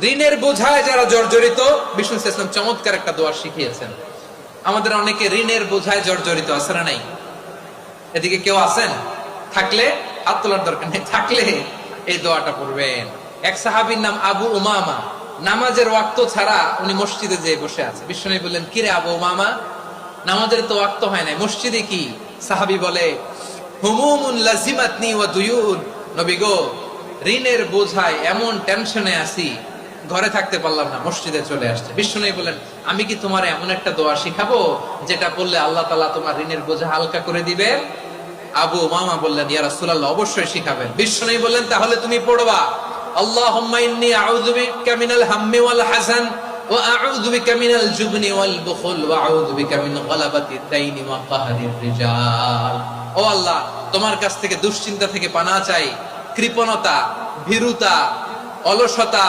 ঋণের বোঝায় যারা জর্জরিত, বিষ্ণু ইসলাম চমৎকার একটা দোয়া শিখিয়েছেন। আমাদের অনেকে ঋণের বোঝায় জর্জরিত, আছে না নাই? এদিকে কেউ আছেন? থাকলে হাত তোলার দরকার নেই, থাকলে এই দোয়াটা পড়বেন। এক সাহাবীর নাম আবু উমামা, নামাজের ওয়াক্ত ছাড়া উনি মসজিদে যেয়ে বসে আছে। বিষ্ণু বললেন, কিরে আবু উমামা, নামাজের তো ওয়াক্ত হয় নাই, মসজিদে কি? সাহাবী বলে, হুমুমুন লাজিমাতনি ওয়া দুয়ুন, নবী গো, ঋণের বোঝায় এমন টেনশনে আছি, ঘরে থাকতে পারলাম না, মসজিদে চলে আসছে। বিষ্ণু বলেন, আমি কি তোমার এমন একটা দোয়া শিখাবো যেটা পড়লে আল্লাহ তাআলা তোমার ঋণের বোঝা হালকা করে দিবেন? আবু উমামা বললেন, ইয়া রাসূলুল্লাহ, অবশ্যই শিখাবেন। বিষ্ণু বললেন, তাহলে তুমি পড়বা, আল্লাহুম্মা ইন্নী আউযু বিকা মিনাল হাম্মি ওয়াল হাযান ওয়া আউযু বিকা মিনাল জুবনি ওয়াল বুখল ওয়া আউযু বিকা মিন গালাবাতিদ দাইনি ওয়া কাহরির রিজাল। ও আল্লাহ, তোমার কাছ থেকে দুশ্চিন্তা থেকে পানাহ চাই, কৃপণতা, ভীরুতা, অলসতা,